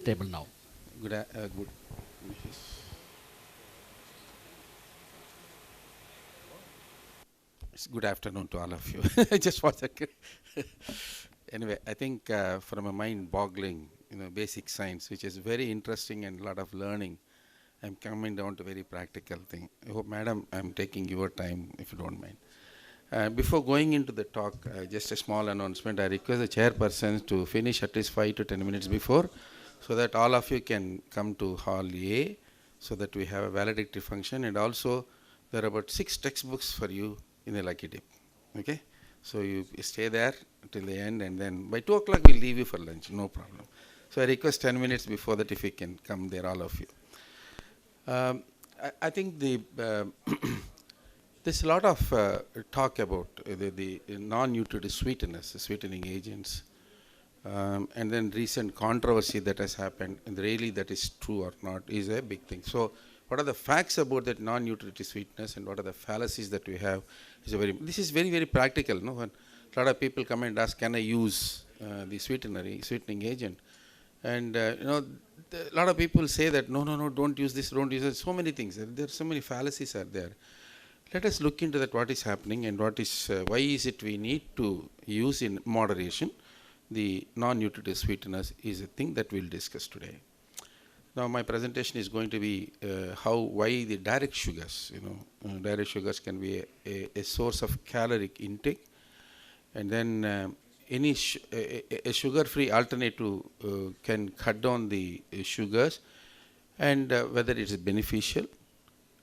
table now. Good. Good afternoon to all of you. Just one second. Anyway, I think from a mind-boggling, basic science, which is very interesting and a lot of learning, I'm coming down to very practical thing. I hope, madam, I'm taking your time if you don't mind. Before going into the talk, just a small announcement. I request the chairperson to finish at least 5 to 10 minutes before, so that all of you can come to Hall A, so that we have a valedictory function. And also, there are about 6 textbooks for you in the lucky dip. Okay? So you stay there till the end, and then by 2 o'clock we'll leave you for lunch. No problem. So I request 10 minutes before that if you can come there, all of you. I think there's a lot of talk about the non-nutritive sweeteners, the sweetening agents, and then recent controversy that has happened, and really that is true or not is a big thing. So, what are the facts about that non-nutritive sweetness, and what are the fallacies that we have? This is very very practical. No, when a lot of people come and ask, can I use the sweetening agent? And a lot of people say that no, don't use this, don't use it. So many things. There are so many fallacies are there. Let us look into that, what is happening and what is why is it we need to use in moderation. The non-nutritive sweeteners is a thing that we'll discuss today. Now my presentation is going to be why the direct sugars, direct sugars can be a source of caloric intake, and then a sugar-free alternative can cut down the sugars, and whether it is beneficial,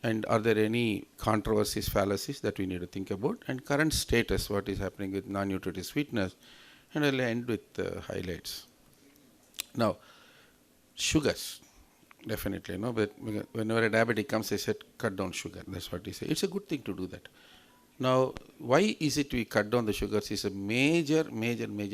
and are there any controversies, fallacies that we need to think about, and current status, what is happening with non-nutritive sweeteners, and I'll end with highlights. Now, sugars, definitely, but whenever a diabetic comes, they said, cut down sugar. That's what they say. It's a good thing to do that. Now, why is it we cut down the sugars? Is a major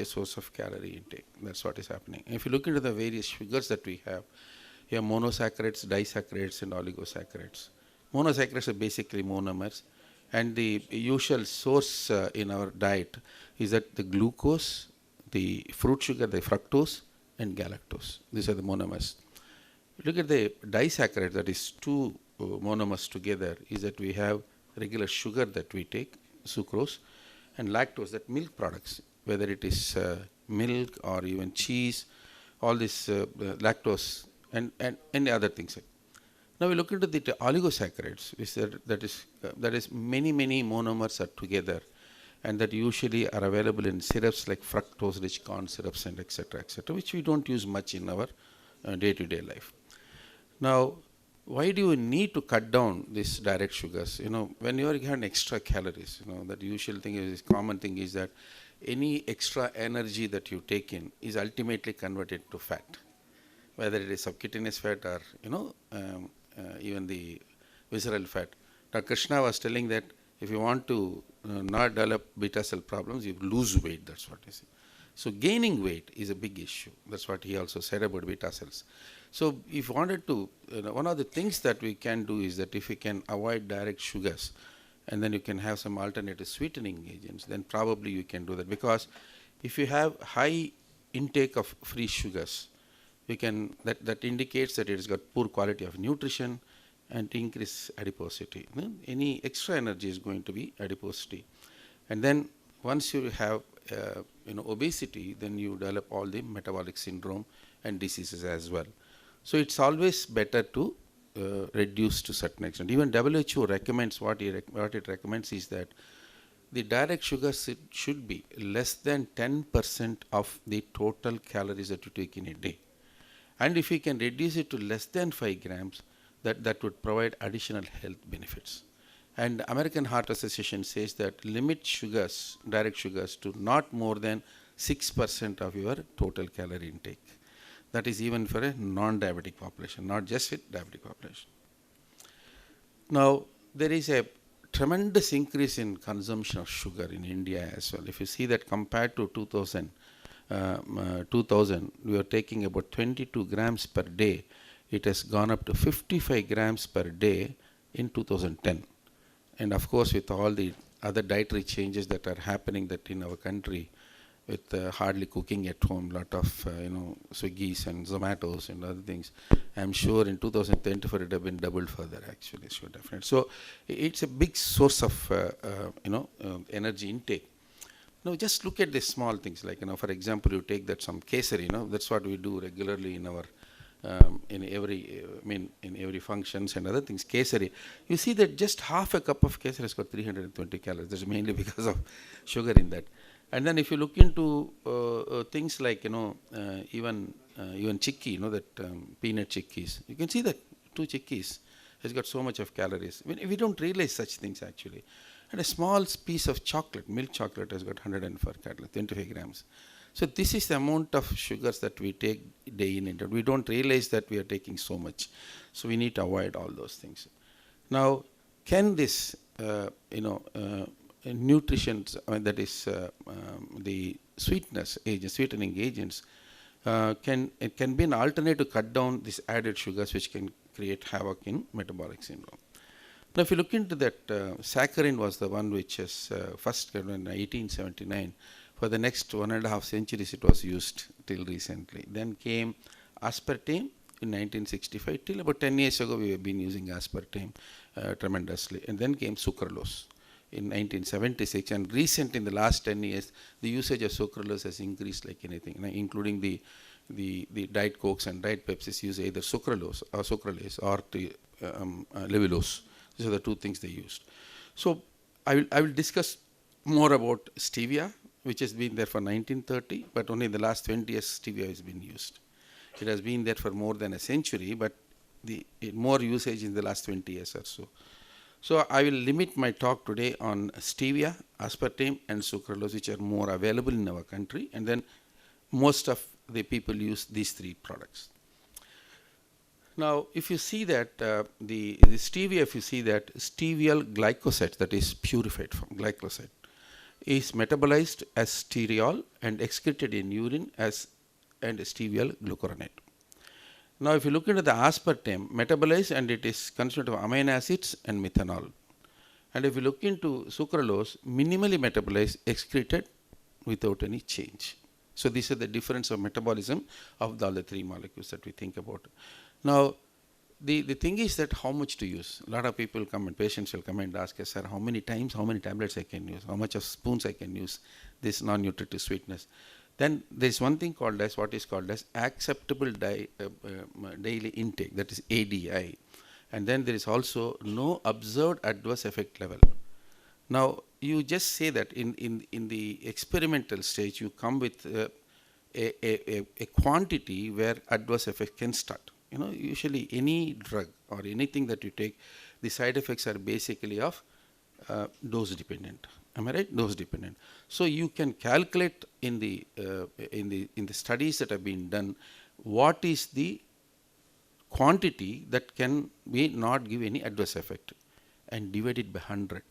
source of calorie intake. That's what is happening. If you look into the various sugars that we have monosaccharides, disaccharides, and oligosaccharides. Monosaccharides are basically monomers, and the usual source in our diet is that the glucose, the fruit sugar, the fructose, and galactose. These are the monomers. Look at the disaccharide, that is two monomers together, is that we have regular sugar that we take, sucrose, and lactose, that milk products, whether it is milk or even cheese, all this lactose and any other things. Now we look into the oligosaccharides, which that is many monomers are together, and that usually are available in syrups like fructose-rich corn syrups and etc., which we don't use much in our day-to-day life. Now, why do you need to cut down these direct sugars? When you are having extra calories, that usual thing is, common thing is that any extra energy that you take in is ultimately converted to fat, whether it is subcutaneous fat or even the visceral fat. Dr. Krishna was telling that if you want to not develop beta cell problems, you lose weight. That's what he said. So gaining weight is a big issue. That's what he also said about beta cells. So if you wanted to, one of the things that we can do is that if we can avoid direct sugars, and then you can have some alternative sweetening agents, then probably you can do that. Because if you have high intake of free sugars, we can that indicates that it has got poor quality of nutrition and increase adiposity. Any extra energy is going to be adiposity, and then once you have obesity, then you develop all the metabolic syndrome and diseases as well. So it's always better to reduce to certain extent. Even WHO recommends what it recommends is that the direct sugars should be less than 10% of the total calories that you take in a day. And if we can reduce it to less than 5 grams, that would provide additional health benefits. And American Heart Association says that limit sugars, direct sugars, to not more than 6% of your total calorie intake. That is even for a non-diabetic population, not just a diabetic population. Now, there is a tremendous increase in consumption of sugar in India as well. If you see that compared to 2000, we were taking about 22 grams per day. It has gone up to 55 grams per day in 2010. And of course, with all the other dietary changes that are happening that in our country, with hardly cooking at home, lot of Swiggies and Zomatos and other things. I'm sure in 2024 it have been doubled further actually. Sure, definitely. So it's a big source of energy intake. Now just look at the small things like for example, you take that some kesari. That's what we do regularly in our in every functions and other things. Kesari, you see that just half a cup of kesari has got 320 calories. That's mainly because of sugar in that. And then if you look into things like even chickpea, that peanut chickpeas, you can see that 2 chickpeas has got so much of calories. We don't realize such things actually. And a small piece of chocolate, milk chocolate, has got 104 calories, 25 grams. So this is the amount of sugars that we take day in and out. We don't realize that we are taking so much. So we need to avoid all those things. Now, can this, nutrition, that is the sweetness agents, sweetening agents, it can be an alternative to cut down these added sugars which can create havoc in metabolic syndrome. Now, if you look into that, saccharin was the one which is first in 1879. For the next 1.5 centuries, it was used till recently. Then came aspartame in 1965. Till about 10 years ago, we have been using aspartame tremendously. And then came sucralose in 1976. And recent, in the last 10 years, the usage of sucralose has increased like anything, including the Diet Cokes and Diet Pepsis use either sucralose or levulose. These are the two things they used. So I will discuss more about stevia, which has been there for 1930, but only in the last 20 years stevia has been used. It has been there for more than a century, but more usage in the last 20 years or so. So I will limit my talk today on stevia, aspartame, and sucralose, which are more available in our country, and then most of the people use these 3 products. Now, if you see that the stevia, if you see that steviol glycoside, that is purified from glycoside, is metabolized as steariol and excreted in urine as and steviol glucuronate. Now, if you look into the aspartame, metabolized and it is consisted of amino acids and methanol. And if you look into sucralose, minimally metabolized, excreted without any change. So these are the difference of metabolism of all the 3 molecules that we think about. Now, the thing is that how much to use. A lot of people come and patients will come and ask us, sir, how many tablets I can use, how much of spoons I can use this non-nutritive sweetness. Then there is one thing called as what is called as acceptable daily intake, that is ADI. And then there is also no observed adverse effect level. Now, you just say that in the experimental stage, you come with a quantity where adverse effect can start. Usually any drug or anything that you take, the side effects are basically of dose dependent. Am I right? Dose dependent. So you can calculate in the studies that have been done, what is the quantity that can be not give any adverse effect, and divide it by 100.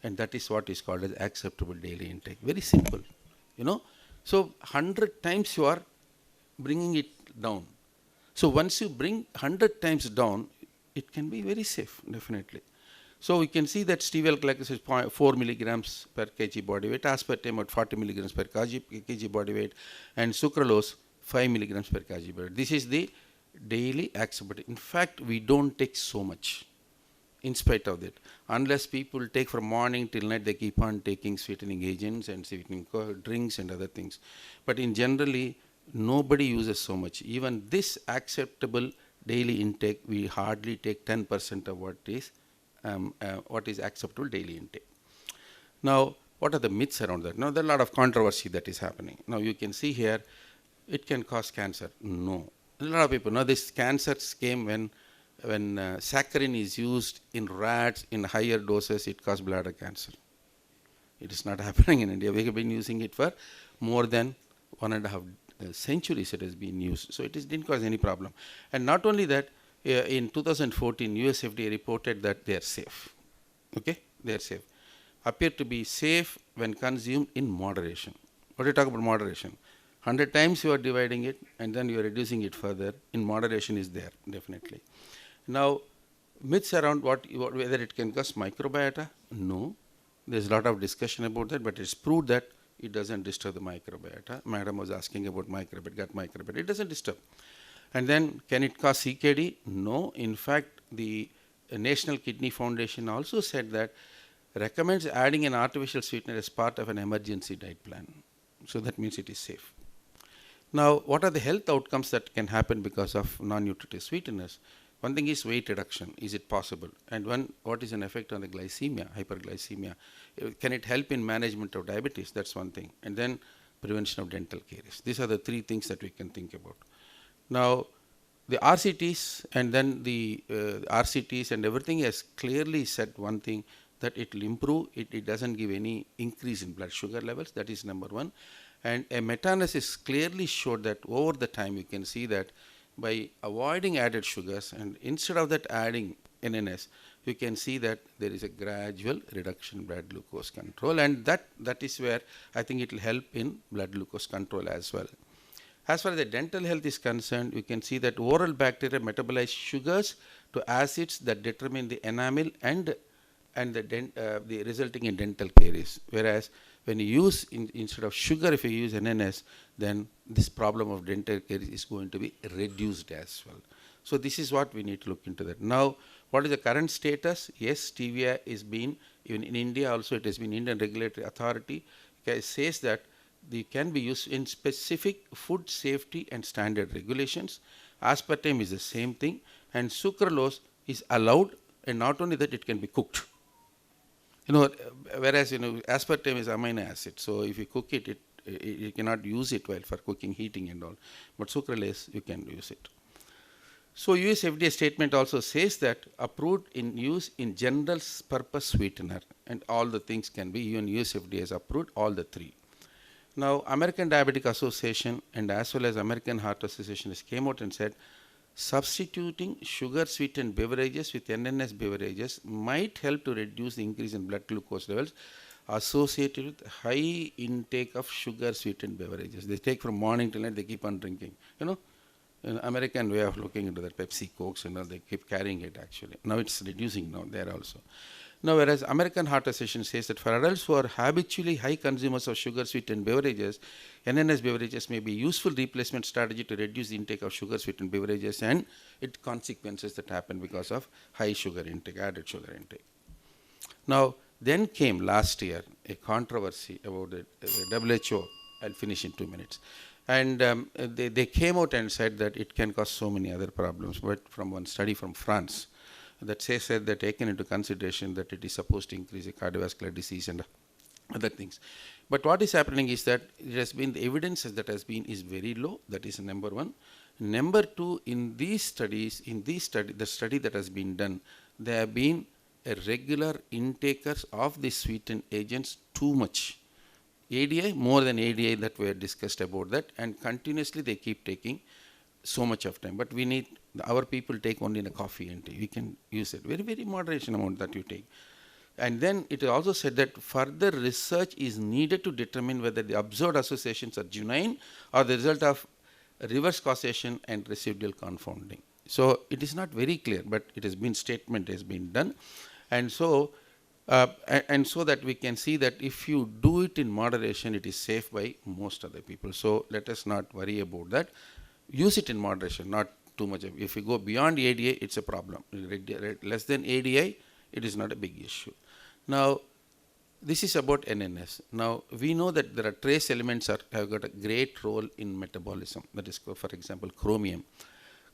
And that is what is called as acceptable daily intake. Very simple, So 100 times you are bringing it down. So once you bring 100 times down, it can be very safe, definitely. So we can see that steviol glycoside is 4 milligrams per kg body weight, aspartame at 40 milligrams per kg body weight, and sucralose 5 milligrams per kg body weight. This is the daily acceptable. In fact, we don't take so much. In spite of that, unless people take from morning till night, they keep on taking sweetening agents and sweetening drinks and other things. But in generally, nobody uses so much. Even this acceptable daily intake, we hardly take 10% of what is acceptable daily intake. Now, what are the myths around that? Now, there are a lot of controversy that is happening. Now, you can see here, it can cause cancer. No. A lot of people know this cancer came when saccharin is used in rats in higher doses, it causes bladder cancer. It is not happening in India. We have been using it for more than 1.5 centuries it has been used. So it didn't cause any problem. And not only that, in 2014, US FDA reported that they are safe. Okay? They are safe. Appear to be safe when consumed in moderation. What do you talk about moderation? 100 times you are dividing it and then you are reducing it further. In moderation is there, definitely. Now, myths around whether it can cause microbiota? No. There's a lot of discussion about that, but it's proved that it doesn't disturb the microbiota. Madam was asking about microbiota, gut microbiota. It doesn't disturb. And then, can it cause CKD? No. In fact, the National Kidney Foundation also said that recommends adding an artificial sweetener as part of an emergency diet plan. So that means it is safe. Now, what are the health outcomes that can happen because of non-nutritive sweeteners? One thing is weight reduction. Is it possible? And one, what is an effect on the glycemia, hyperglycemia? Can it help in management of diabetes? That's one thing. And then prevention of dental caries. These are the three things that we can think about. Now, the RCTs and then the RCTs and everything has clearly said one thing, that it will improve, it doesn't give any increase in blood sugar levels. That is number one. And a meta-analysis clearly showed that over the time you can see that by avoiding added sugars and instead of that adding NNS, you can see that there is a gradual reduction in blood glucose control, and that is where I think it will help in blood glucose control as well. As far as the dental health is concerned, you can see that oral bacteria metabolize sugars to acids that determine the enamel and the resulting in dental caries. Whereas when you use instead of sugar, if you use NNS, then this problem of dental caries is going to be reduced as well. So this is what we need to look into that. Now, what is the current status? Yes, stevia is being, even in India also it has been, Indian Regulatory Authority says that they can be used in specific food safety and standard regulations. Aspartame is the same thing, and sucralose is allowed, and not only that, it can be cooked. Whereas aspartame is amino acid, so if you cook it, you cannot use it well for cooking, heating and all. But sucralose, you can use it. So US FDA statement also says that approved in use in general purpose sweetener, and all the things can be, even US FDA has approved all the three. Now, American Diabetic Association and as well as American Heart Association has came out and said substituting sugar sweetened beverages with NNS beverages might help to reduce the increase in blood glucose levels associated with high intake of sugar sweetened beverages. They take from morning till night, they keep on drinking. An American way of looking into that, Pepsi, Cokes, they keep carrying it actually. Now it's reducing now there also. Now, whereas American Heart Association says that for adults who are habitually high consumers of sugar sweetened beverages, NNS beverages may be a useful replacement strategy to reduce the intake of sugar sweetened beverages and its consequences that happen because of high sugar intake, added sugar intake. Now, then came last year a controversy about the WHO. I'll finish in 2 minutes. And they came out and said that it can cause so many other problems. But from one study from France, that says that they're taken into consideration that it is supposed to increase the cardiovascular disease and other things. But what is happening is that it has been, the evidence that has been is very low. That is number one. Number two, in these studies, the study that has been done, there have been a regular intakers of the sweetened agents too much. ADI, more than ADI that were discussed about that, and continuously they keep taking so much of time. But we need, our people take only in a coffee and tea. We can use it. Very, very moderation amount that you take. And then it is also said that further research is needed to determine whether the observed associations are genuine or the result of reverse causation and residual confounding. So it is not very clear, but it has been, statement has been done. And so that we can see that if you do it in moderation, it is safe by most other people. So let us not worry about that. Use it in moderation, not too much. If you go beyond ADI, it's a problem. Less than ADI, it is not a big issue. Now, this is about NNS. Now, we know that there are trace elements have got a great role in metabolism. That is, for example, chromium.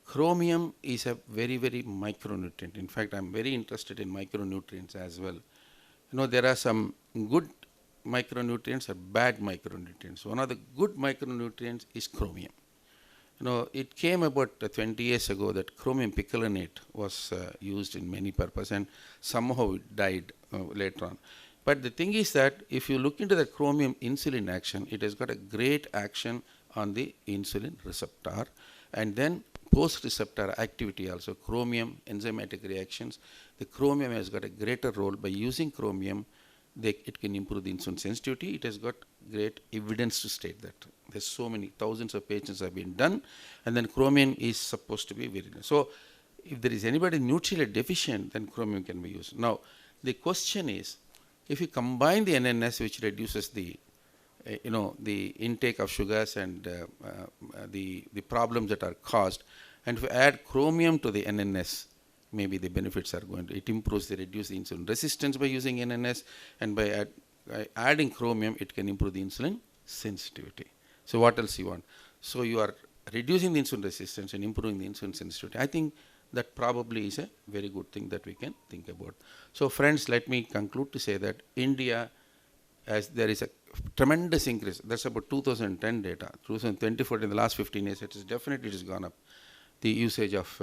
Chromium is a very, very micronutrient. In fact, I'm very interested in micronutrients as well. There are some good micronutrients or bad micronutrients. One of the good micronutrients is chromium. It came about 20 years ago that chromium picolinate was used in many purposes, and somehow it died later on. But the thing is that if you look into the chromium insulin action, it has got a great action on the insulin receptor, and then post-receptor activity also, chromium enzymatic reactions. The chromium has got a greater role. By using chromium, it can improve the insulin sensitivity. It has got great evidence to state that. There's so many, thousands of patients have been done, and then chromium is supposed to be very good. So if there is anybody nutritionally deficient, then chromium can be used. Now, the question is, if you combine the NNS, which reduces the the intake of sugars and the problems that are caused. And if you add chromium to the NNS, maybe the benefits are going to, it improves the reduce the insulin resistance by using NNS, and by adding chromium, it can improve the insulin sensitivity. So what else you want? So you are reducing the insulin resistance and improving the insulin sensitivity. I think that probably is a very good thing that we can think about. So friends, let me conclude to say that India, as there is a tremendous increase, that's about 2010 data, 2024, in the last 15 years, it is definitely, it has gone up. The usage of,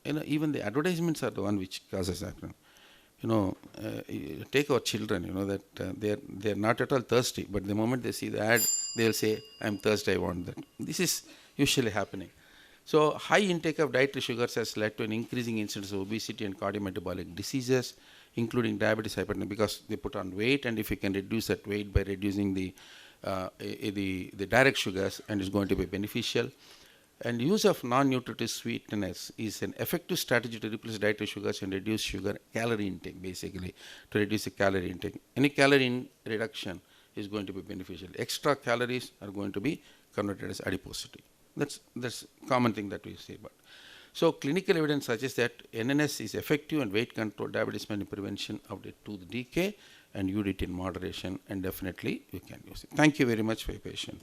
even the advertisements are the one which causes that. Take our children, that they're not at all thirsty, but the moment they see the ad, they'll say, I'm thirsty, I want that. This is usually happening. So high intake of dietary sugars has led to an increasing incidence of obesity and cardiometabolic diseases, including diabetes, hypertension, because they put on weight, and if you can reduce that weight by reducing the direct sugars, and it's going to be beneficial. And use of non-nutritive sweeteners is an effective strategy to replace dietary sugars and reduce sugar calorie intake, basically, to reduce the calorie intake. Any calorie reduction is going to be beneficial. Extra calories are going to be converted as adiposity. That's common thing that we say about. So clinical evidence suggests that NNS is effective in weight control, diabetes and prevention of the tooth decay, and UDT in moderation, and definitely you can use it. Thank you very much for your patience.